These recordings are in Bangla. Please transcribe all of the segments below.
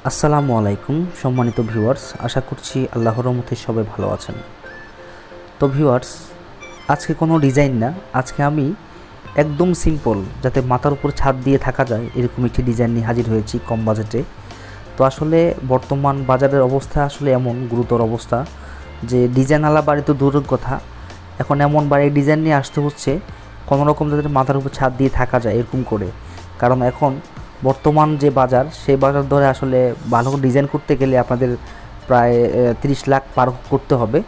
আসসালামু আলাইকুম সম্মানিত ভিউয়ার্স, আশা করছি আল্লাহর রহমতে সবাই ভালো আছেন। তো ভিউয়ার্স, আজকে কোনো ডিজাইন না, আজকে আমি একদম সিম্পল যাতে মাথার উপর ছাদ দিয়ে থাকা যায় এরকম একটি ডিজাইন নিয়ে হাজির হয়েছি কম বাজেটে। তো আসলে বর্তমান বাজারের অবস্থা আসলে এমন গুরুতর অবস্থা যে ডিজাইনওয়ালা বাড়ি তো দূরের কথা, এখন এমন বাড়ির ডিজাইন নিয়ে আসতে হচ্ছে কোনোরকম যাতে মাথার উপর ছাদ দিয়ে থাকা যায় এরকম করে। কারণ এখন বর্তমান যে বাজার, সেই বাজার ধরে আসলে ভালো ডিজাইন করতে গেলে আপনাদের প্রায় 30 লাখ পার করতে হবে।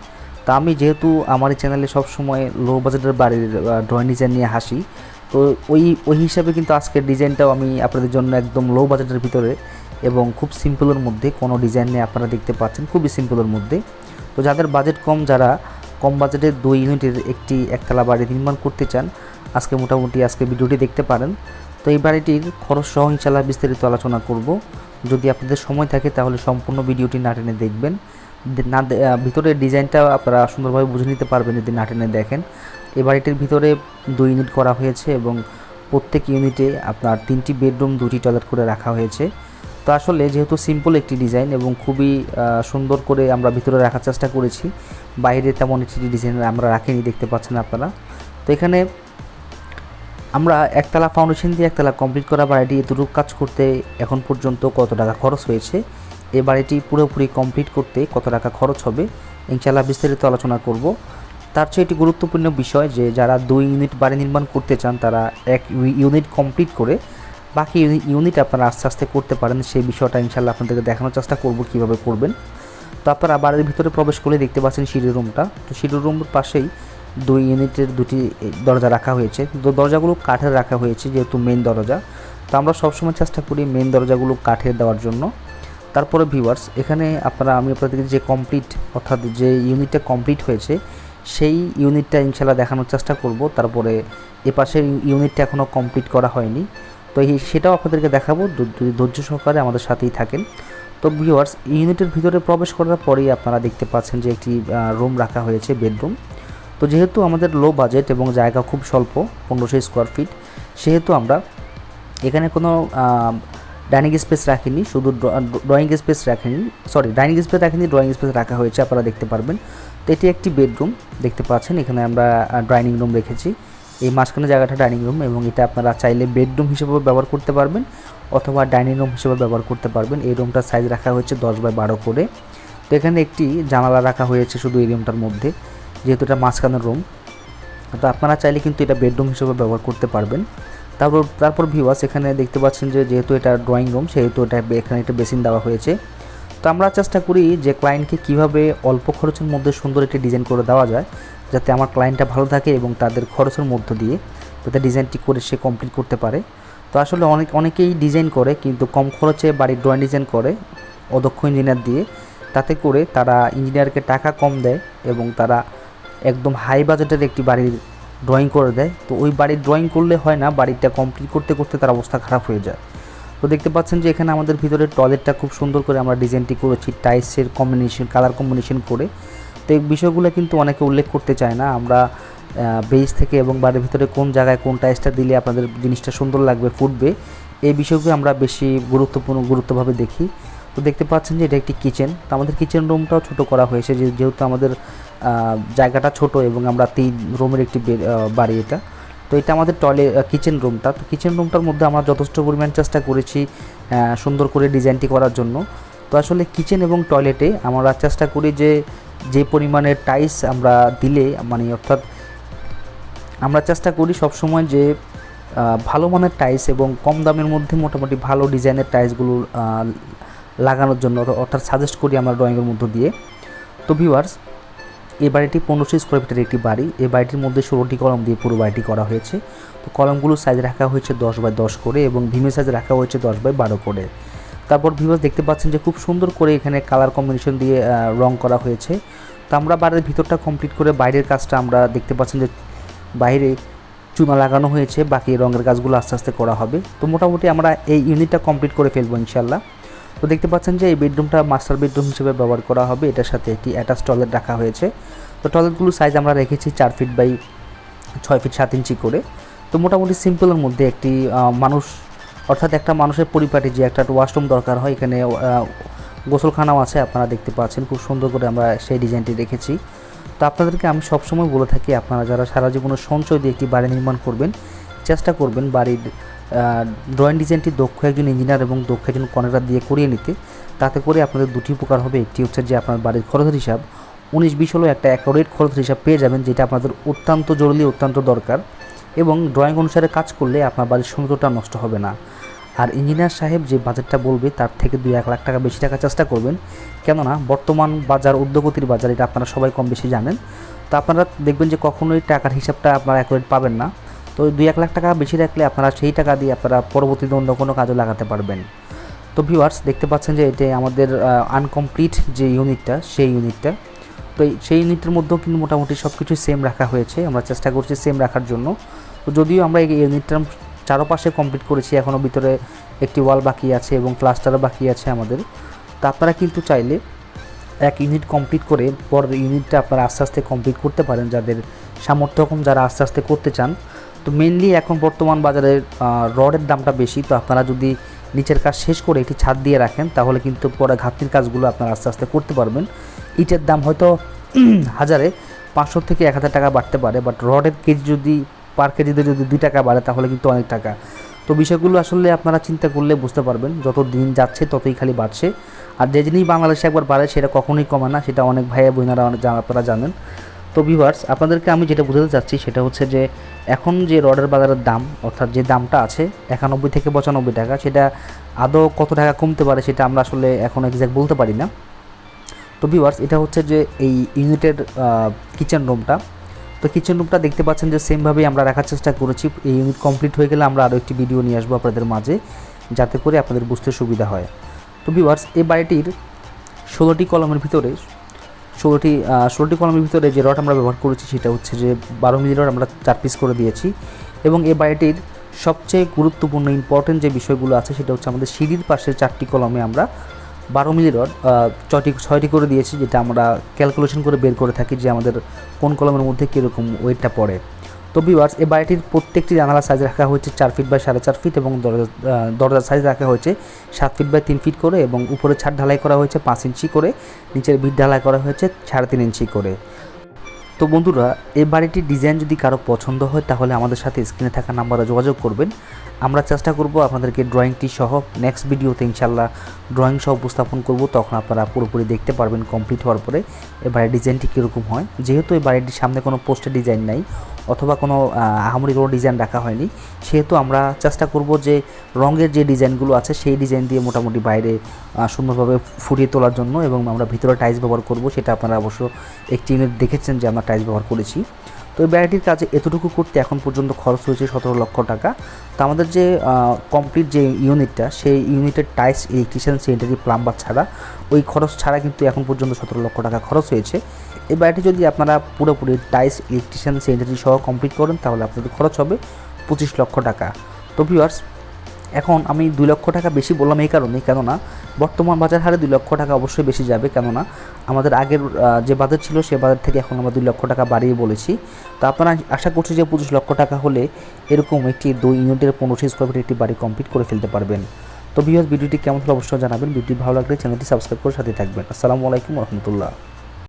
তা আমি যেহেতু আমার এই চ্যানেলে সবসময় লো বাজেটের বাড়ির ড্রয়িং ডিজাইন নিয়ে হাসি, তো ওই হিসাবে কিন্তু আজকের ডিজাইনটাও আমি আপনাদের জন্য একদম লো বাজেটের ভিতরে এবং খুব সিম্পলের মধ্যে কোনো ডিজাইন নিয়ে আপনারা দেখতে পাচ্ছেন, খুবই সিম্পলের মধ্যে। তো যাদের বাজেট কম, যারা কম বাজেটের 2 ইউনিটের একটি একতলা বাড়ি নির্মাণ করতে চান, আজকে মোটামুটি আজকে ভিডিওটি দেখতে পারেন। তো এই বাড়িটির খরচ সহ ইনশাআল্লাহ বিস্তারিত আলোচনা করব। যদি আপনাদের সময় থাকে তাহলে সম্পূর্ণ ভিডিওটি না টেনে দেখবেন, ভিতরের ডিজাইনটা আপনারা সুন্দরভাবে বুঝে নিতে পারবেন যদি না টেনে দেখেন। এই বাড়িটির ভিতরে 2 ইউনিট করা হয়েছে এবং প্রত্যেক ইউনিটে আপনার 3টি বেডরুম 2টি টয়লেট করে রাখা হয়েছে। তো আসলে যেহেতু সিম্পল একটি ডিজাইন এবং খুবই সুন্দর করে আমরা ভিতরে রাখার চেষ্টা করেছি, বাইরে তেমন একটি ডিজাইন আমরা রাখিনি, দেখতে পাচ্ছেন আপনারা। তো এখানে আমরা একতলা ফাউন্ডেশন দিয়ে একতলা কমপ্লিট করা বাড়িটি এতটুকু কাজ করতে এখন পর্যন্ত কত টাকা খরচ হয়েছে, এই বাড়িটি পুরোপুরি কমপ্লিট করতে কত টাকা খরচ হবে ইনশাআল্লাহ বিস্তারিত আলোচনা করব। তার চেয়ে একটি গুরুত্বপূর্ণ বিষয় যে যারা 2 ইউনিট বাড়ি নির্মাণ করতে চান তারা 1 ইউনিট কমপ্লিট করে বাকি ইউনিট আপনারা আস্তে আস্তে করতে পারেন, সেই বিষয়টা ইনশাআল্লাহ আপনাদেরকে দেখানোর চেষ্টা করব কীভাবে করবেন। তো আপনারা বাড়ির ভিতরে প্রবেশ করে দেখতে পাচ্ছেন সিঁড়ি রুমটা। তো সিঁড়ি রুমের পাশেই 2 ইউনিটের 2টি দরজা রাখা হয়েছে। তো দরজাগুলো কাঠের রাখা হয়েছে যেহেতু মেইন দরজা, তো আমরা সবসময় চেষ্টা করি মেইন দরজাগুলো কাঠের দেওয়ার জন্য। তারপরে ভিউয়ার্স, এখানে আমি আপনাদেরকে যে কমপ্লিট অর্থাৎ যে ইউনিটটা কমপ্লিট হয়েছে সেই ইউনিটটা ইনশাআল্লাহ দেখানোর চেষ্টা করব। তারপরে এপাশের ইউনিটটা এখনও কমপ্লিট করা হয়নি, তো সেটাও আপনাদেরকে দেখাবো যদি ধৈর্য সহকারে আমাদের সাথেই থাকেন। তো ভিউয়ার্স, ইউনিটের ভিতরে প্রবেশ করার পরেই আপনারা দেখতে পাচ্ছেন যে একটি রুম রাখা হয়েছে, বেডরুম। তো যেহেতু আমাদের লো বাজেট এবং জায়গা খুব স্বল্প 1500 স্কোয়ার ফিট, সেহেতু আমরা এখানে কোনো ডাইনিং স্পেস রাখিনি, শুধু ড্রয়িং স্পেস রাখিনি, ডাইনিং স্পেস রাখিনি, ড্রয়িং স্পেস রাখা হয়েছে, আপনারা দেখতে পারবেন। তো এটি একটি বেডরুম দেখতে পাচ্ছেন, এখানে আমরা ডাইনিং রুম রেখেছি, এই মাঝখানে জায়গাটা ডাইনিং রুম এবং এটা আপনারা চাইলে বেডরুম হিসেবেও ব্যবহার করতে পারবেন অথবা ডাইনিং রুম হিসেবে ব্যবহার করতে পারবেন। এই রুমটার সাইজ রাখা হয়েছে 10x12 করে। তো এখানে একটি জানালা রাখা হয়েছে শুধু এই রুমটার মধ্যে, যেহেতু এটা মাঝখানের রুম। তো আপনারা চাইলে কিন্তু এটা বেডরুম হিসেবে ব্যবহার করতে পারবেন। তারপর ভিউয়ার্স, এখানে দেখতে পাচ্ছেন যে যেহেতু এটা ড্রয়িং রুম সেহেতু এখানে একটা বেসিন দেওয়া হয়েছে। তো আমরা চেষ্টা করি যে ক্লায়েন্টকে কীভাবে অল্প খরচের মধ্যে সুন্দর একটি ডিজাইন করে দেওয়া যায় যাতে আমার ক্লায়েন্টটা ভালো থাকে এবং তাদের খরচের মধ্য দিয়ে যাতে ডিজাইনটি করে সে কমপ্লিট করতে পারে। তো আসলে অনেকেই ডিজাইন করে কিন্তু কম খরচে বাড়ির ড্রয়িং ডিজাইন করে অদক্ষ ইঞ্জিনিয়ার দিয়ে, তাতে করে তারা ইঞ্জিনিয়ারকে টাকা কম দেয় এবং তারা একদম হাই বাজেটের একটি বাড়ির ড্রয়িং করে দেয়। তো ওই বাড়ির ড্রয়িং করলে হয় না, বাড়িটা কমপ্লিট করতে করতে তার অবস্থা খারাপ হয়ে যায়। তো দেখতে পাচ্ছেন যে এখানে আমাদের ভিতরে টয়লেটটা খুব সুন্দর করে আমরা ডিজাইনটি করেছি টাইলসের কম্বিনেশন, কালার কম্বিনেশন করে। তো এই বিষয়গুলো কিন্তু অনেকে উল্লেখ করতে চায় না, আমরা বেজ থেকে এবং বাড়ির ভিতরে কোন জায়গায় কোন টাইলসটা দিলে আপনাদের জিনিসটা সুন্দর লাগবে, ফুটবে, এই বিষয়গুলো আমরা বেশি গুরুত্বভাবে দেখি। তো দেখতে পাচ্ছেন যে এটা একটি কিচেন। তো আমাদের কিচেন রুমটাও ছোট করা হয়েছে যেহেতু আমাদের জায়গাটা ছোট এবং আমরা 3 রুমের একটি বাড়ি এটা। তো এটা আমাদের কিচেন রুমটা। তো কিচেন রুমটার মধ্যে আমরা যথেষ্ট পরিমাণ চেষ্টা করেছি সুন্দর করে ডিজাইনটি করার জন্য। তো আসলে কিচেন এবং টয়লেটে আমরা চেষ্টা করি যে পরিমাণের টাইলস আমরা দিলে অর্থাৎ আমরা চেষ্টা করি সবসময় যে ভালো মানের টাইলস এবং কম দামের মধ্যে মোটামুটি ভালো ডিজাইনের টাইলসগুলো লাগানোর জন্য অর্থাৎ সাজেস্ট করি আমরা ড্রয়িংয়ের মধ্য দিয়ে। তো ভিউয়ার্স, এই বাড়িটি 1500 স্কোয়ার ফিটের একটি বাড়ি। এই বাড়িটির মধ্যে 16টি কলম দিয়ে পুরো বাড়িটি করা হয়েছে। তো কলমগুলোর সাইজ রাখা হয়েছে 10x10 করে এবং ভীমের সাইজ রাখা হয়েছে 10x12 করে। তারপর ভিউয়ার্স দেখতে পাচ্ছেন যে খুব সুন্দর করে এখানে কালার কম্বিনেশন দিয়ে রং করা হয়েছে। তো আমরা বাড়ির ভিতরটা কমপ্লিট করে বাইরের কাজটা আমরা দেখতে পাচ্ছেন যে বাইরে চুনা লাগানো হয়েছে, বাকি রঙের কাজগুলো আস্তে আস্তে করা হবে। তো মোটামুটি আমরা এই ইউনিটটা কমপ্লিট করে ফেলবো ইনশাল্লাহ। তো দেখতে পাচ্ছেন যে এই বেডরুমটা মাস্টার বেডরুম হিসেবে ব্যবহার করা হবে, এটার সাথে একটি অ্যাটাচ টয়লেট রাখা হয়েছে। তো টয়লেটগুলোর সাইজ আমরা রেখেছি 4 ফিট বাই 6 ফিট 7 ইঞ্চি করে। তো মোটামুটি সিম্পলের মধ্যে একটি মানুষ অর্থাৎ একটা মানুষের পরিপাটি যে একটা ওয়াশরুম দরকার হয়, এখানে গোসলখানাও আছে, আপনারা দেখতে পাচ্ছেন খুব সুন্দর করে আমরা সেই ডিজাইনটি রেখেছি। তো আপনাদেরকে আমি সবসময় বলে থাকি, আপনারা যারা সারা জীবনের সঞ্চয় দিয়ে একটি বাড়ি নির্মাণ করবেন, চেষ্টা করবেন বাড়ির ড্রয়িং ডিজাইনটি দক্ষ একজন ইঞ্জিনিয়ার এবং দক্ষ একজন কন্ট্রাক্টর দিয়ে করিয়ে নিতে। তাতে করে আপনাদের দুটি উপকার হবে। একটি হচ্ছে যে আপনার বাড়ির খরচের হিসাব 19-20 হলো একটা অ্যাকুরেট খরচের হিসাব পেয়ে যাবেন, যেটা আপনাদের অত্যন্ত জরুরি, অত্যন্ত দরকার। এবং ড্রয়িং অনুসারে কাজ করলে আপনার বাড়ির সৌন্দর্যটা নষ্ট হবে না। আর ইঞ্জিনিয়ার সাহেব যে বাজেটটা বলবে তার থেকে 2-1 লাখ টাকা বেশি টাকা চেষ্টা করবেন, কেননা বর্তমান বাজার ঊর্ধ্বগতির বাজার, এটা আপনারা সবাই কম বেশি জানেন। তো আপনারা দেখবেন যে কখনোই টাকার হিসাবটা আপনারা অ্যাকুরেট পাবেন না। তো 2-1 লাখ টাকা বেশি রাখলে আপনারা সেই টাকা দিয়ে আপনারা পরবর্তীতে অন্য কোনো কাজে লাগাতে পারবেন। তো ভিউয়ার্স দেখতে পাচ্ছেন যে এটা আমাদের আনকমপ্লিট যে ইউনিটটা, সেই ইউনিটটা। তো সেই ইউনিটের মধ্যেও কিন্তু মোটামুটি সব কিছুই সেম রাখা হয়েছে, আমরা চেষ্টা করছি সেম রাখার জন্য। তো যদিও আমরা এই ইউনিটটার চারপাশে কমপ্লিট করেছি, এখনও ভিতরে একটি ওয়াল বাকি আছে এবং প্লাস্টারও বাকি আছে আমাদের। তো আপনারা কিন্তু চাইলে এক ইউনিট কমপ্লিট করে পরের ইউনিটটা আপনারা আস্তে আস্তে কমপ্লিট করতে পারেন, যাদের সামর্থ্য কম, যারা আস্তে আস্তে করতে চান। তো মেনলি এখন বর্তমান বাজারে রডের দামটা বেশি। তো আপনারা যদি নিচের কাজ শেষ করে এটি ছাদ দিয়ে রাখেন, তাহলে কিন্তু পরে ঘাটতির কাজগুলো আপনারা আস্তে আস্তে করতে পারবেন। ইটের দাম হয়তো হাজারে 500 থেকে 1000 টাকা বাড়তে পারে, বাট রডের কেজি যদি পার কেজিতে যদি 2 টাকা বাড়ে তাহলে কিন্তু অনেক টাকা। তো বিষয়গুলো আসলে আপনারা চিন্তা করলে বুঝতে পারবেন, যত দিন যাচ্ছে ততই খালি বাড়ছে। আর যে জিনিস বাংলাদেশে একবার বাড়ে সেটা কখনোই কমে না, সেটা অনেক ভাইয়া বোনেরা আপনারা জানেন। তো ভিউয়ার্স আপনাদেরকে আমি যেটা বোঝাতে চাচ্ছি সেটা হচ্ছে যে এখন যে রডের বাজারের দাম, অর্থাৎ যে দামটা আছে 91 থেকে 95 টাকা, সেটা আদৌ কত টাকা কমতে পারে সেটা আমরা আসলে এখন এক্স্যাক্ট বলতে পারি না। তো ভিউয়ার্স এটা হচ্ছে যে এই ইউনিটের কিচেন রুমটা। তো কিচেন রুমটা দেখতে পাচ্ছেন যে সেমভাবেই আমরা রাখার চেষ্টা করেছি। এই ইউনিট কমপ্লিট হয়ে গেলে আমরা আরও একটি ভিডিও নিয়ে আসবো আপনাদের মাঝে, যাতে করে আপনাদের বুঝতে সুবিধা হয়। তো ভিউয়ার্স এই বাড়িটির 16টি কলমের ভিতরে 16টি কলমের ভিতরে যে রড আমরা ব্যবহার করেছি সেটা হচ্ছে যে 12 মিলি রড আমরা 4 পিস করে দিয়েছি। এবং এই বাড়িটির সবচেয়ে গুরুত্বপূর্ণ ইম্পর্টেন্ট যে বিষয়গুলো আছে সেটা হচ্ছে আমাদের সিঁড়ির পাশের 4টি কলমে আমরা 12 মিলি রড 6টি করে দিয়েছি, যেটা আমরা ক্যালকুলেশন করে বের করে থাকি যে আমাদের কোন কলমের মধ্যে কীরকম ওয়েটটা পড়ে। তো ভিউয়ার্স এই বাড়িটির প্রত্যেকটি জানালা সাইজ রাখা হয়েছে 4 ফিট বাই 4.5 ফিট এবং দরজার সাইজ রাখা হয়েছে 7 ফিট বাই 3 ফিট করে, এবং উপরে ছাদ ঢালাই করা হয়েছে 5 ইঞ্চি করে, নিচের ভিত ঢালাই করা হয়েছে 3.5 ইঞ্চি করে। তো বন্ধুরা এই বাড়িটির ডিজাইন যদি কারো পছন্দ হয় তাহলে আমাদের সাথে স্ক্রিনে থাকা নাম্বারে যোগাযোগ করবেন। আমরা চেষ্টা করব আপনাদেরকে ড্রয়িংটি সহ নেক্সট ভিডিওতে ইনশাল্লাহ ড্রয়িং সহ উপস্থাপন করব, তখন আপনারা পুরোপুরি দেখতে পারবেন কমপ্লিট হওয়ার পরে এই বাড়ির ডিজাইনটি কীরকম হয়। যেহেতু এই বাড়িটির সামনে কোনো পোস্টার ডিজাইন নাই অথবা কোনো আহামরি কোনো ডিজাইন রাখা হয়নি, সেহেতু আমরা চেষ্টা করব যে রঙের যে ডিজাইনগুলো আছে সেই ডিজাইন দিয়ে মোটামুটি বাইরে সুন্দরভাবে ফুটিয়ে তোলার জন্য, এবং আমরা ভিতরে টাইলস ব্যবহার করব। সেটা আপনারা অবশ্য একটি ইউনিট দেখেছেন যে আমরা টাইলস ব্যবহার করেছি। তো এই বাড়িটির কাজে এতটুকু করতে এখন পর্যন্ত খরচ হয়েছে 17 লক্ষ টাকা। তো আমাদের যে কমপ্লিট যে ইউনিটটা, সেই ইউনিটের টাইলস, ইলেকট্রিশিয়ান, স্যানিটারি, প্লাম্বার ছাড়া, ওই খরচ ছাড়া কিন্তু এখন পর্যন্ত 17 লক্ষ টাকা খরচ হয়েছে। এই বাড়িটি যদি আপনারা পুরোপুরি টাইলস, ইলেকট্রিশিয়ান, স্যানিটারি সহ কমপ্লিট করেন তাহলে আপনাদের খরচ হবে 25 লক্ষ টাকা। তো ভিউয়ার্স এখন আমি 2 লক্ষ টাকা বেশি বললাম এই কারণে, কেননা বর্তমান বাজার হারে 2 লক্ষ টাকা অবশ্যই বেশি যাবে, কেননা আমাদের আগের যে বাজেট ছিল সে বাজেট থেকে এখন আমরা 2 লক্ষ টাকা বাড়িয়ে বলেছি। তো আপনারা আশা করছি যে 25 লক্ষ টাকা হলে এরকম একটি 2 ইউনিটের 1500 স্কোয়ার ফিট একটি বাড়ি কমপ্লিট করে ফেলতে পারবেন। তো ভিউয়ার্স ভিডিওটি কেমন হলো অবশ্যই জানাবেন। ভিডিওটি ভালো লাগলে চ্যানেলটি সাবস্ক্রাইব করে সাথে থাকবেন। আসসালামু আলাইকুম রহমতুল্লাহ।